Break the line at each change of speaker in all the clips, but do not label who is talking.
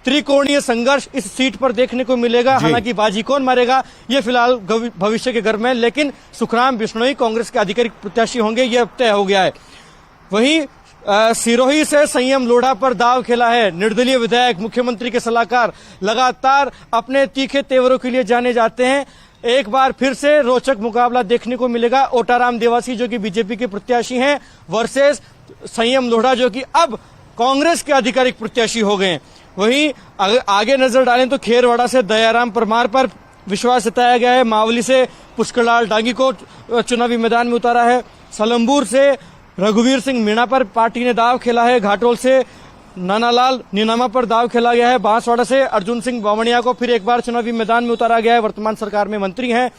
त्रिकोणीय संघर्ष इस सीट पर देखने को मिलेगा। हालांकि बाजी कौन मारेगा ये फिलहाल भविष्य के गर्भ में, लेकिन सुखराम बिश्नोई कांग्रेस के आधिकारिक प्रत्याशी होंगे, यह तय हो गया है। वहीं सिरोही से संयम लोढ़ा पर दाव खेला है। निर्दलीय विधायक, मुख्यमंत्री के सलाहकार लगातार अपने तीखे तेवरों के लिए जाने जाते हैं। एक बार फिर से रोचक मुकाबला देखने को मिलेगा। ओटाराम देवासी जो कि बीजेपी के प्रत्याशी हैं वर्सेस संयम लोढ़ा जो कि अब कांग्रेस के आधिकारिक प्रत्याशी हो गए। वहीं आगे नजर डालें तो खेरवाड़ा से दयाराम परमार पर विश्वास जताया गया है। मावली से पुष्करलाल डांगी को चुनावी मैदान में उतारा है। सलम्बूर से रघुवीर सिंह मीणा पर पार्टी ने दाव खेला है। घाटोल से नानालाल नीनामा पर दाव खेला गया है। बांसवाड़ा से अर्जुन सिंह बावणिया को फिर एक बार चुनावी मैदान में उतारा गया है, वर्तमान सरकार में मंत्री हैं।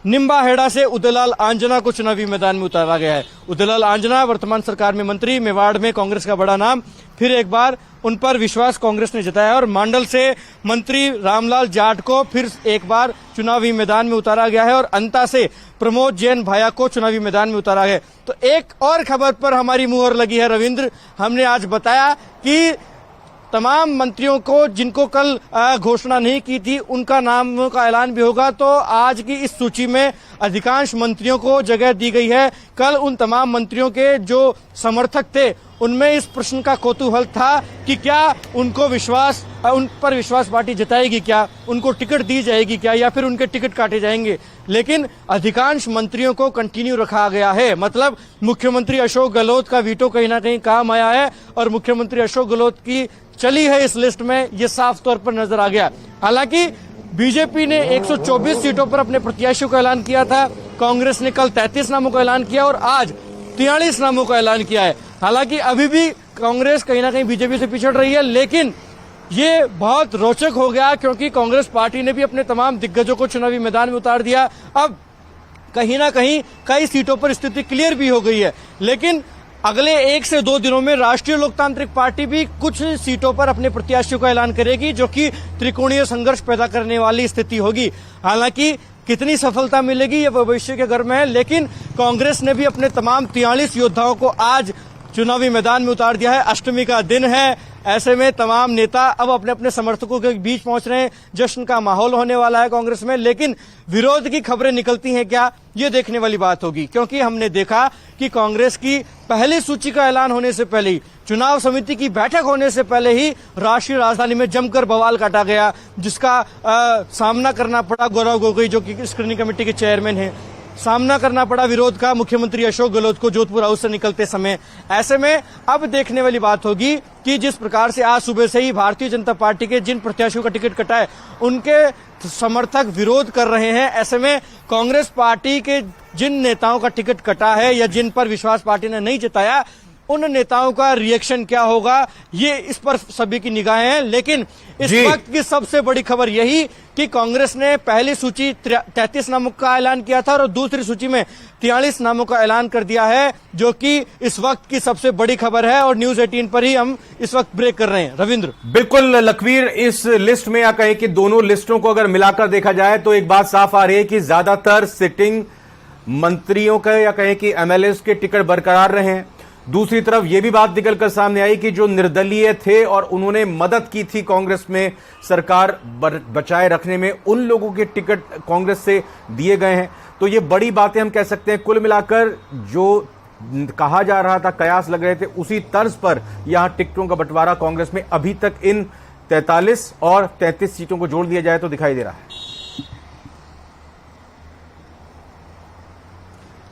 निम्बाहेड़ा से उदयलाल आंजना को चुनावी मैदान में उतारा गया है। उदयलाल आंजना वर्तमान सरकार में मंत्री, मेवाड़ में कांग्रेस का बड़ा नाम, फिर एक बार उन पर विश्वास कांग्रेस ने जताया। और मांडल से मंत्री रामलाल जाट को फिर एक बार चुनावी मैदान में उतारा गया है। और अंता से प्रमोद जैन भाया को चुनावी मैदान में उतारा गया। तो एक और खबर पर हमारी मुहर लगी है रविंद्र। हमने आज बताया कि तमाम मंत्रियों को जिनको कल घोषणा नहीं की थी उनका नाम का ऐलान भी होगा। तो आज की इस सूची में अधिकांश मंत्रियों को जगह दी गई है। कल उन तमाम मंत्रियों के जो समर्थक थे उनमें इस प्रश्न का कौतूहल था कि क्या उनको उन पर विश्वास पार्टी जताएगी, क्या उनको टिकट दी जाएगी क्या, या फिर उनके टिकट काटे जाएंगे। लेकिन अधिकांश मंत्रियों को कंटिन्यू रखा गया है। मतलब मुख्यमंत्री अशोक गहलोत का वीटो कहीं ना कहीं काम आया है और मुख्यमंत्री अशोक गहलोत की चली है इस लिस्ट में, ये साफ तौर पर नजर आ गया। हालांकि बीजेपी ने 124 सीटों पर अपने प्रत्याशियों का ऐलान किया था। कांग्रेस ने कल 33 नामों का ऐलान किया और आज 43 नामों का ऐलान किया है। हालांकि अभी भी कांग्रेस कहीं ना कहीं बीजेपी से पिछड़ रही है, लेकिन ये बहुत रोचक हो गया क्योंकि कांग्रेस पार्टी ने भी अपने तमाम दिग्गजों को चुनावी मैदान में उतार दिया। अब कहीं ना कहीं कई सीटों पर स्थिति क्लियर भी हो गई है, लेकिन अगले 1 से 2 दिनों में राष्ट्रीय लोकतांत्रिक पार्टी भी कुछ सीटों पर अपने प्रत्याशियों का ऐलान करेगी, जो कि त्रिकोणीय संघर्ष पैदा करने वाली स्थिति होगी। हालांकि कितनी सफलता मिलेगी ये भविष्य के घर में है, लेकिन कांग्रेस ने भी अपने तमाम 43 योद्धाओं को आज चुनावी मैदान में उतार दिया है। अष्टमी का दिन है, ऐसे में तमाम नेता अब अपने अपने समर्थकों के बीच पहुंच रहे हैं। जश्न का माहौल होने वाला है कांग्रेस में, लेकिन विरोध की खबरें निकलती हैं क्या, ये देखने वाली बात होगी। क्योंकि हमने देखा कि कांग्रेस की पहली सूची का ऐलान होने से पहले ही, चुनाव समिति की बैठक होने से पहले ही राष्ट्रीय राजधानी में जमकर बवाल काटा गया, जिसका सामना करना पड़ा गौरव गोगोई जो कि स्क्रीनिंग कमेटी के चेयरमैन हैं। सामना करना पड़ा विरोध का मुख्यमंत्री अशोक गहलोत को जोधपुर हाउस से निकलते समय। ऐसे में अब देखने वाली बात होगी कि जिस प्रकार से आज सुबह से ही भारतीय जनता पार्टी के जिन प्रत्याशियों का टिकट कटा है उनके समर्थक विरोध कर रहे हैं। ऐसे में कांग्रेस पार्टी के जिन नेताओं का टिकट कटा है या जिन पर विश्वास पार्टी ने नहीं जताया, उन नेताओं का रिएक्शन क्या होगा, ये इस पर सभी की निगाहें हैं। लेकिन इस वक्त की सबसे बड़ी खबर यही कि कांग्रेस ने पहली सूची 33 नामों का ऐलान किया था और दूसरी सूची में 43 नामों का ऐलान कर दिया है, जो कि इस वक्त की सबसे बड़ी खबर है। और न्यूज 18 पर ही हम इस वक्त ब्रेक कर रहे हैं। रविंद्र,
बिल्कुल लखवीर, इस लिस्ट में या कहें कि दोनों लिस्टों को अगर मिलाकर देखा जाए तो एक बात साफ आ रही है कि ज्यादातर सिटिंग मंत्रियों के या कहें कि एमएलए के टिकट बरकरार रहे हैं। दूसरी तरफ यह भी बात निकलकर सामने आई कि जो निर्दलीय थे और उन्होंने मदद की थी कांग्रेस में सरकार बचाए रखने में, उन लोगों के टिकट कांग्रेस से दिए गए हैं। तो ये बड़ी बातें हम कह सकते हैं। कुल मिलाकर जो कहा जा रहा था, कयास लग रहे थे, उसी तर्ज पर यहां टिकटों का बंटवारा कांग्रेस में अभी तक इन 43 और 33 सीटों को जोड़ दिया जाए तो दिखाई दे रहा है।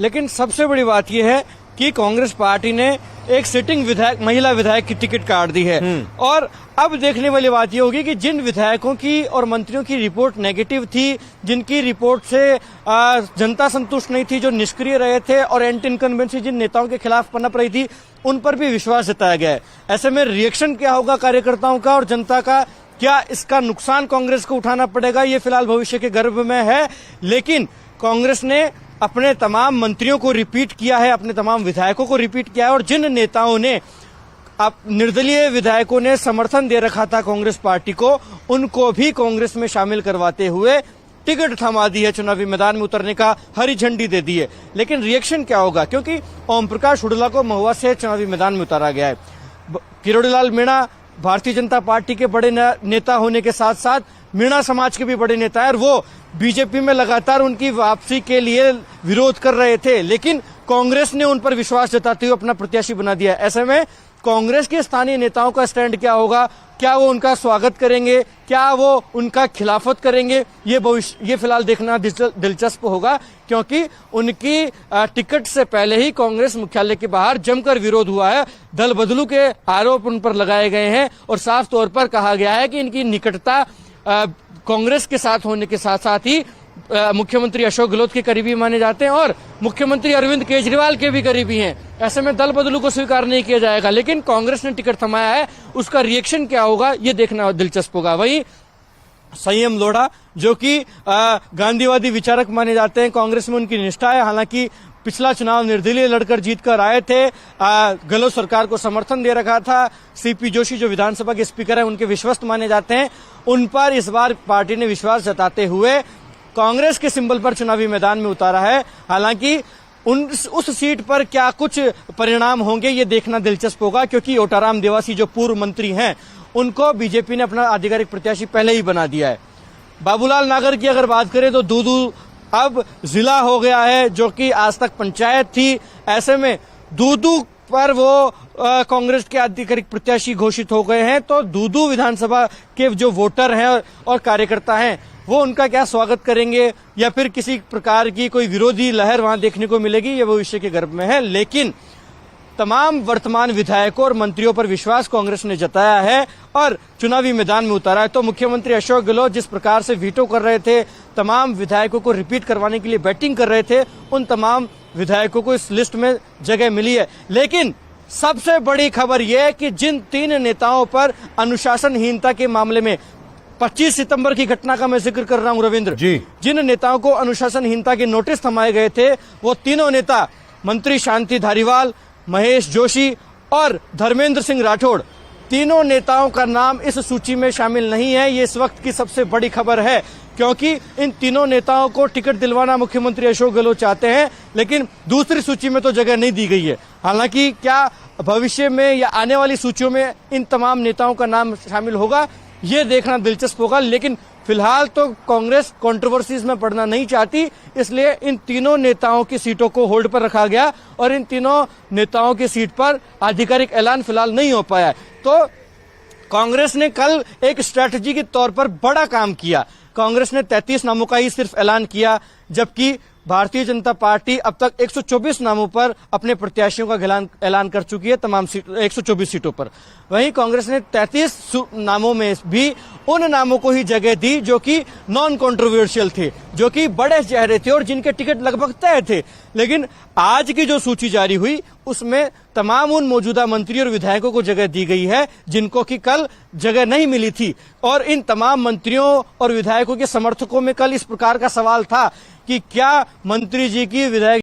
लेकिन सबसे बड़ी बात यह है कि कांग्रेस पार्टी ने एक सिटिंग विधायक, महिला विधायक की टिकट काट दी है। और अब देखने वाली बात यह होगी कि जिन विधायकों की और मंत्रियों की रिपोर्ट नेगेटिव थी, जिनकी रिपोर्ट से जनता संतुष्ट नहीं थी, जो निष्क्रिय रहे थे और एंटी इनकम्बेंसी जिन नेताओं के खिलाफ पनप रही थी, उन पर भी विश्वास जताया गया है। ऐसे में रिएक्शन क्या होगा कार्यकर्ताओं का और जनता का, क्या इसका नुकसान कांग्रेस को उठाना पड़ेगा, ये फिलहाल भविष्य के गर्भ में है। लेकिन कांग्रेस ने अपने तमाम मंत्रियों को रिपीट किया है, अपने तमाम विधायकों को रिपीट किया है, और जिन नेताओं ने निर्दलीय विधायकों ने समर्थन दे रखा था कांग्रेस पार्टी को, उनको भी कांग्रेस में शामिल करवाते हुए टिकट थमा दी है, चुनावी मैदान में उतरने का हरी झंडी दे दी है। लेकिन रिएक्शन क्या होगा, क्योंकि ओम प्रकाश हुड्डा को महुआ से चुनावी मैदान में उतारा गया है। किरोड़ीलाल मीणा भारतीय जनता पार्टी के बड़े नेता होने के साथ साथ मीणा समाज के भी बड़े नेता है और वो बीजेपी में लगातार उनकी वापसी के लिए विरोध कर रहे थे, लेकिन कांग्रेस ने उन पर विश्वास जताते हुए अपना प्रत्याशी बना दिया। ऐसे में कांग्रेस के स्थानीय नेताओं का स्टैंड क्या होगा, क्या वो उनका स्वागत करेंगे, क्या वो उनका खिलाफत करेंगे, ये फिलहाल देखना दिलचस्प होगा, क्योंकि उनकी टिकट से पहले ही कांग्रेस मुख्यालय के बाहर जमकर विरोध हुआ है। दल बदलू के आरोप उन पर लगाए गए हैं और साफ तौर पर कहा गया है कि इनकी निकटता कांग्रेस के साथ होने के साथ साथ ही मुख्यमंत्री अशोक गहलोत के करीबी माने जाते हैं और मुख्यमंत्री अरविंद केजरीवाल के भी करीबी हैं। ऐसे में दल बदलू को स्वीकार नहीं किया जाएगा, लेकिन कांग्रेस ने टिकट थमाया है, उसका रिएक्शन क्या होगा ये देखना दिलचस्प होगा। वहीं संयम लोढ़ा जो कि गांधीवादी विचारक माने जाते हैं, कांग्रेस में उनकी निष्ठा है। हालांकि पिछला चुनाव निर्दलीय लड़कर जीतकर आए थे, गहलोत सरकार को समर्थन दे रखा था। सीपी जोशी जो विधानसभा के स्पीकर हैं उनके विश्वस्त माने जाते हैं, उन पर इस बार पार्टी ने विश्वास जताते हुए कांग्रेस के सिंबल पर चुनावी मैदान में उतारा है। हालांकि उस सीट पर क्या कुछ परिणाम होंगे ये देखना दिलचस्प होगा, क्योंकि ओटाराम देवासी जो पूर्व मंत्री हैं उनको बीजेपी ने अपना आधिकारिक प्रत्याशी पहले ही बना दिया है। बाबूलाल नागर की अगर बात करें तो दूदू अब जिला हो गया है, जो कि आज तक पंचायत थी। ऐसे में दूदू पर वो कांग्रेस के आधिकारिक प्रत्याशी घोषित हो गए हैं, तो दूदू विधानसभा के जो वोटर हैं और कार्यकर्ता हैं वो उनका क्या स्वागत करेंगे या फिर किसी प्रकार की कोई विरोधी लहर वहां देखने को मिलेगी, ये भविष्य के गर्भ में है। लेकिन तमाम वर्तमान विधायकों और मंत्रियों पर विश्वास कांग्रेस ने जताया है और चुनावी मैदान में उतारा है। तो मुख्यमंत्री अशोक गहलोत जिस प्रकार से वीटो कर रहे थे, तमाम विधायकों को रिपीट करवाने के लिए बैटिंग कर रहे थे, उन तमाम विधायकों को इस लिस्ट में जगह मिली है। लेकिन सबसे बड़ी खबर यह है कि जिन 3 नेताओं पर अनुशासनहीनता के मामले में 25 सितंबर की घटना का मैं जिक्र कर रहा हूं रविंद्र
जी,
जिन नेताओं को अनुशासनहीनता के नोटिस थमाए गए थे, वो तीनों नेता मंत्री शांति धारीवाल, महेश जोशी और धर्मेंद्र सिंह राठौड़, तीनों नेताओं का नाम इस सूची में शामिल नहीं है। ये इस वक्त की सबसे बड़ी खबर है, क्योंकि इन तीनों नेताओं को टिकट दिलवाना मुख्यमंत्री अशोक गहलोत चाहते हैं, लेकिन दूसरी सूची में तो जगह नहीं दी गई है। हालांकि क्या भविष्य में या आने वाली सूचियों में इन तमाम नेताओं का नाम शामिल होगा ये देखना दिलचस्प होगा, लेकिन फिलहाल तो कांग्रेस कंट्रोवर्सीज में पड़ना नहीं चाहती, इसलिए इन तीनों नेताओं की सीटों को होल्ड पर रखा गया और इन तीनों नेताओं की सीट पर आधिकारिक ऐलान फिलहाल नहीं हो पाया। तो कांग्रेस ने कल एक स्ट्रैटेजी के तौर पर बड़ा काम किया। कांग्रेस ने 33 नामों का ही सिर्फ ऐलान किया, जबकि भारतीय जनता पार्टी अब तक 124 नामों पर अपने प्रत्याशियों का ऐलान कर चुकी है, तमाम 124 सीटों पर। वहीं कांग्रेस ने 33 नामों में भी उन नामों को ही जगह दी जो कि नॉन कंट्रोवर्शियल थे, जो कि बड़े चेहरे थे और जिनके टिकट लगभग तय थे। लेकिन आज की जो सूची जारी हुई उसमें तमाम उन मौजूदा मंत्री और विधायकों को जगह दी गई है जिनको कि कल जगह नहीं मिली थी। और इन तमाम मंत्रियों और विधायकों के समर्थकों में कल इस प्रकार का सवाल था कि क्या मंत्री जी की विधायक